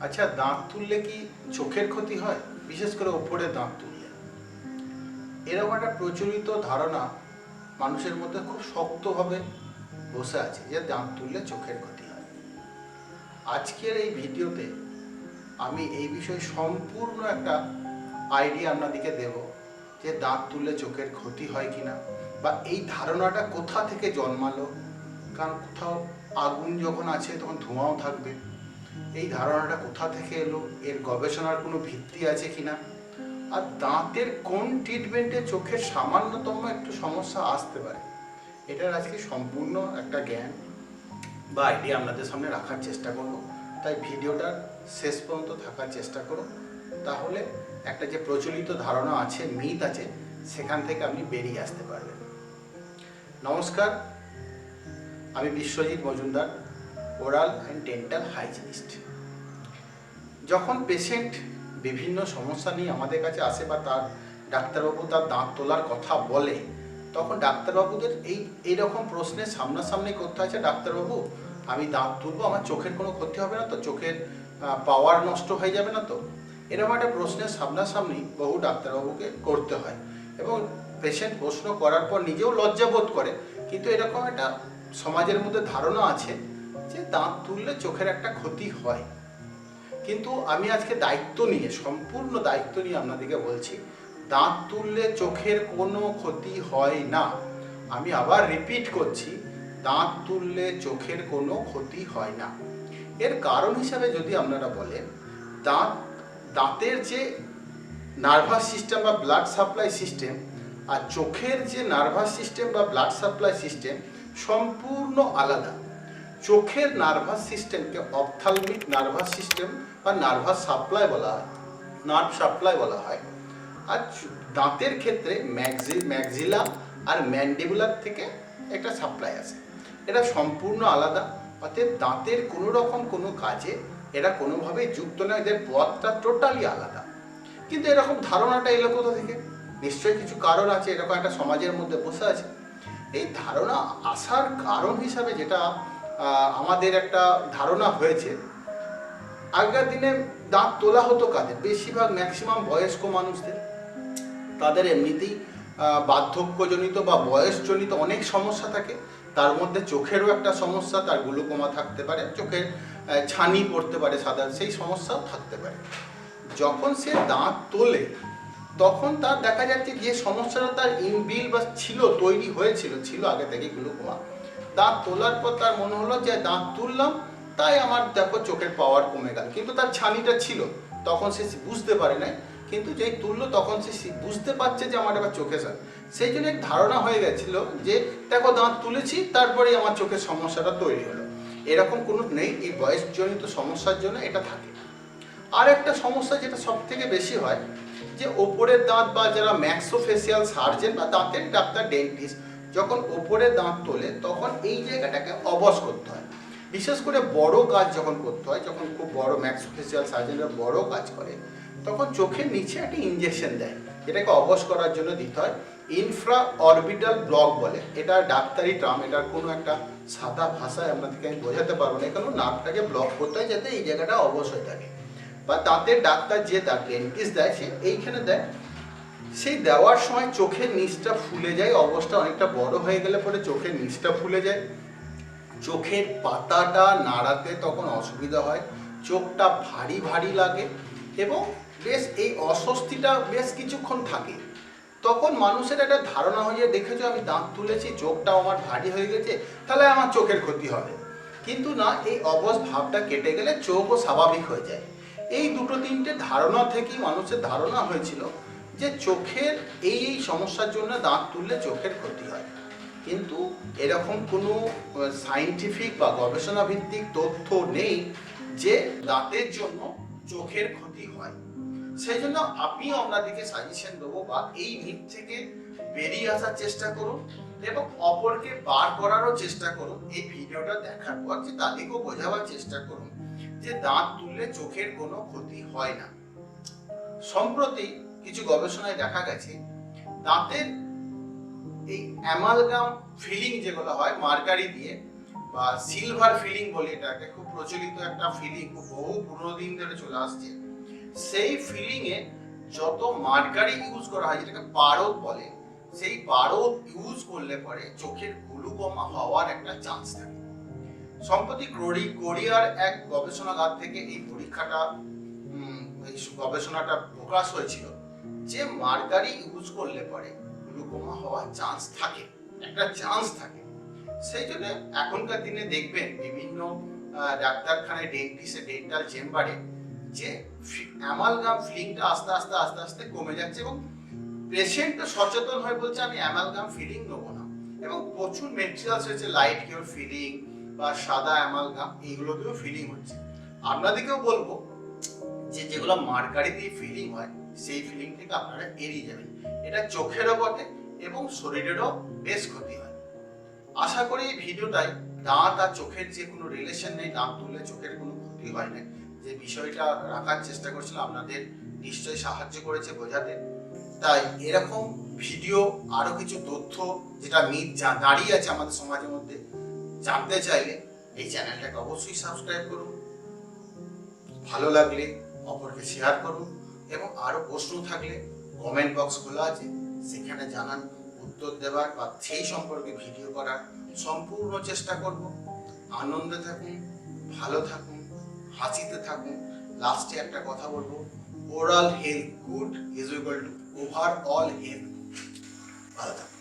আচ্ছা, দাঁত তুললে কি চোখের ক্ষতি হয়? বিশেষ করে ওপরে দাঁত তুললে এরকম একটা প্রচলিত ধারণা মানুষের মধ্যে খুব শক্তভাবে বসে আছে যে দাঁত তুললে চোখের ক্ষতি হয়। আজকের এই ভিডিওতে আমি এই বিষয়ে সম্পূর্ণ একটা আইডিয়া আপনাদেরকে দেব যে দাঁত তুললে চোখের ক্ষতি হয় কিনা, বা এই ধারণাটা কোথা থেকে জন্মালো। কারণ কোথাও আগুন যখন আছে তখন ধোঁয়াও থাকবে। এই ধারণাটা কোথা থেকে এলো, এর গবেষণার কোনো ভিত্তি আছে কিনা, আর দাঁতের কোন ট্রিটমেন্টে চোখের সামান্যতম একটু সমস্যা আসতে পারে, এটার আজকে সম্পূর্ণ একটা জ্ঞান বা আইডিয়া আপনাদের সামনে রাখার চেষ্টা করব। তাই ভিডিওটার শেষ পর্যন্ত থাকার চেষ্টা করুন, তাহলে একটা যে প্রচলিত ধারণা আছে, মিথ আছে, সেখান থেকে আপনি বেরিয়ে আসতে পারবেন। নমস্কার, আমি Biswajit Majumdar, oral and dental hygienist. যখন পেশেন্ট বিভিন্ন সমস্যা নিয়ে আমাদের কাছে আসে বা তার ডাক্তারবাবু তার দাঁত তোলার কথা বলে, তখন ডাক্তারবাবুদের এইরকম প্রশ্নের সামনাসামনি করতে হয়েছে, ডাক্তারবাবু আমি দাঁত তুলবো, আমার চোখের কোনো ক্ষতি হবে না তো, চোখের পাওয়ার নষ্ট হয়ে যাবে না তো? এরকম একটা প্রশ্নের সামনাসামনি বহু ডাক্তারবাবুকে করতে হয়, এবং পেশেন্ট প্রশ্ন করার পর নিজেও লজ্জা বোধ করে। কিন্তু এরকম একটা সমাজের মধ্যে ধারণা আছে যে দাঁত তুললে চোখের একটা ক্ষতি হয়। কিন্তু আমি আজকে সম্পূর্ণ দায়িত্ব নিয়ে আপনাদেরকে বলছি, দাঁত তুললে চোখের কোনো ক্ষতি হয় না। আমি আবার রিপিট করছি, দাঁত তুললে চোখের কোনো ক্ষতি হয় না। এর কারণ হিসাবে যদি আপনারা বলেন, দাঁতের যে নার্ভাস সিস্টেম বা ব্লাড সাপ্লাই সিস্টেম আর চোখের যে নার্ভাস সিস্টেম বা ব্লাড সাপ্লাই সিস্টেম সম্পূর্ণ আলাদা। চোখের নার্ভাস সিস্টেমকে অপথ্যালমিক নার্ভাস সিস্টেম বা নার্ভাস সাপ্লাই বলা হয়, নার্ভ সাপ্লাই বলা হয়। আর দাঁতের ক্ষেত্রে ম্যাক্সিলা আর ম্যান্ডিবুলার থেকে একটা সাপ্লাই আসে, এটা সম্পূর্ণ আলাদা। অতএব দাঁতের কোনো রকম কোনো কাজে এরা কোনোভাবেই যুক্ত নয়, এদের পথটা টোটালি আলাদা। কিন্তু এরকম ধারণাটা এলো কোথা থেকে? নিশ্চয়ই কিছু কারণ আছে, এরকম একটা সমাজের মধ্যে বসে আছে। এই ধারণা আসার কারণ হিসাবে যেটা আমাদের একটা ধারণা হয়েছে, আগের দিনে দাঁত তোলা হতো কাদের? বেশিরভাগ ম্যাক্সিমাম বয়স্ক মানুষদের। তাদের এমনিতেই বার্ধক্যজনিত বা বয়সজনিত অনেক সমস্যা থাকে, তার মধ্যে চোখেরও একটা সমস্যা, তার গ্লুকোমা থাকতে পারে, চোখের ছানি পড়তে পারে সাদা, সেই সমস্যাও থাকতে পারে। যখন সে দাঁত তোলে তখন তার দেখা যাচ্ছে যে সমস্যাটা তার ইনবিল বা তৈরি ছিল আগে থেকে গ্লুকোমা, দাঁত তোলার পর তার মনে হলো যে দাঁত তুললাম তাই আমার দেখো চোখের পাওয়ার কমে গেল, কিন্তু তার ছানিটা ছিল, তখন সে বুঝতে পারে নাই। কিন্তু যেই তুললো তখন সে বুঝতে পারছে যে আমার এবার চোখে স্যার, সেই জন্য এক ধারণা হয়ে গেছিল যে দেখো দাঁত তুলেছি তারপরেই আমার চোখের সমস্যাটা তৈরি হলো। এরকম কোনো নেই, এই বয়সজনিত সমস্যার জন্য এটা থাকে। আর একটা সমস্যা যেটা সব থেকে বেশি হয়, যে ওপরের দাঁত বা যারা ম্যাক্সোফেসিয়াল সার্জন বা দাঁতের ডাক্তার ডেন্টিস্ট যখন ওপরে দাঁত তোলে তখন এই জায়গাটাকে অবশ করতে হয়। বিশেষ করে বড় কাজ যখন করতে হয়, যখন খুব বড় ম্যাক্সোফেসিয়াল সার্জনরা বড় কাজ করে, তখন চোখের নিচে একটা ইনজেকশন দেয়, যেটাকে অবশ করার জন্য দিতে হয়। ইনফ্রা অরবিটাল ব্লক বলে, এটা ডাক্তারি টার্ম, এটার কোনো একটা সাদা ভাষায় আপনাদেরকে আমি বোঝাতে পারবো না। এখানে নাকটাকে ব্লক করতে হয় যাতে এই জায়গাটা অবশ হয়ে থাকে, বা দাঁতের ডাক্তার যে ডেন্টিস্ট দেয় সে এইখানে দেয়। সেই দেওয়ার সময় চোখের নিচটা ফুলে যায়, অবস্থা অনেকটা বড় হয়ে গেলে পরে চোখের নিচটা ফুলে যায়, চোখের পাতাটা নাড়াতে তখন অসুবিধা হয়, চোখটা ভারী ভারী লাগে, এবং বেশ এই অস্বস্তিটা বেশ কিছুক্ষণ থাকে। তখন মানুষের একটা ধারণা হয়ে যায়, দেখেছো আমি দাঁত তুলেছি, চোখটাও আমার ভারী হয়ে গেছে, তাহলে আমার চোখের ক্ষতি হবে। কিন্তু না, এই অবশ ভাবটা কেটে গেলে চোখও স্বাভাবিক হয়ে যায়। এই দুটো তিনটে ধারণা থেকেই মানুষের ধারণা হয়েছিল যে চোখের এই সমস্যার জন্য দাঁত তুললে চোখের ক্ষতি হয়। কিন্তু এরকম কোনো সায়েন্টিফিক বা গবেষণা ভিত্তিক তথ্য নেই যে দাঁতের জন্য চোখের ক্ষতি হয়। সেই জন্য আপনিও আপনাদেরকে সাজেশন দেবো, বা এই ভিত থেকে বেরিয়ে আসার চেষ্টা করুন এবং অপরকে বার করারও চেষ্টা করুন। এই ভিডিওটা দেখার পর যে তাদেরকেও বোঝাবার চেষ্টা করুন যে দাঁত তুললে চোখের কোনো ক্ষতি হয় না। সম্প্রতি কিছু গবেষণায় দেখা গেছে, দাঁতের এই অ্যামালগাম ফিলিং যেগুলো হয় মার্কারি দিয়ে, বা সিলভার ফিলিং বলি এটাকে, খুব প্রচলিত একটা ফিলিং, খুব বহু পুরোনো দিন ধরে চলে আসছে। সেই ফিলিং এ যত মার্কারি ইউজ করা হয়, যেটাকে পারদ বলে, সেই পারদ ইউজ করলে পরে চোখের গ্লুকোমা হওয়ার একটা চান্স থাকে। সম্প্রতি কোরিয়ার এক গবেষণাগার থেকে এই পরীক্ষাটা এই গবেষণাটা প্রকাশ হয়েছিল যে মার্কারি ইউজ করলে পরে গ্লুকোমা হওয়ার চান্স থাকে, একটা চান্স থাকে। সেই জন্য এখনকার দিনে দেখবেন বিভিন্ন ডাক্তারখানায়, ডেন্টাল চেম্বারে যে অ্যামালগাম ফিলিংটা আস্তে আস্তে আস্তে আস্তে কমে যাচ্ছে, এবং পেশেন্টও সচেতন হয়ে বলছে আমি অ্যামালগাম ফিলিং নেবো না। এবং প্রচুর মেটেরিয়ালস হয়েছে, লাইট কিওর ফিলিং বা সাদা অ্যামালগাম, এইগুলোতেও ফিলিং হচ্ছে। আপনাদেরকেও বলবো যে যেগুলো মার্কারি দিয়ে ফিলিং হয় সেই ফিলিং থেকে আপনারা এড়িয়ে যাবেন। এটা চোখেরও বটে এবং শরীরেরও বেশ ক্ষতি হয়। আশা করি এই ভিডিওটাই দাঁত আর চোখের যে কোনো রিলেশন নেই, দাঁত তুললে চোখের কোনো ক্ষতি হয় না, যে বিষয়টা রাখার চেষ্টা করছিলাম আপনাদের নিশ্চয়ই সাহায্য করেছে বোঝাতে। তাই এরকম ভিডিও, আরো কিছু তথ্য যেটা মিথ দাঁড়িয়ে আছে আমাদের সমাজের মধ্যে, জানতে চাইলে এই চ্যানেলটাকে অবশ্যই সাবস্ক্রাইব করুন। ভালো লাগলে অপরকে শেয়ার করুন, এবং আরো প্রশ্ন থাকলে কমেন্ট বক্স খোলা আছে, সেখানে জানান, উত্তর দেওয়ার বা সেই সম্পর্কে ভিডিও করার সম্পূর্ণ চেষ্টা করব। আনন্দে থাকুন, ভালো থাকুন, হাসিতে থাকুন। লাস্টে একটা কথা বলবো, oral health good is equal to overall health. ভালো থাকুন।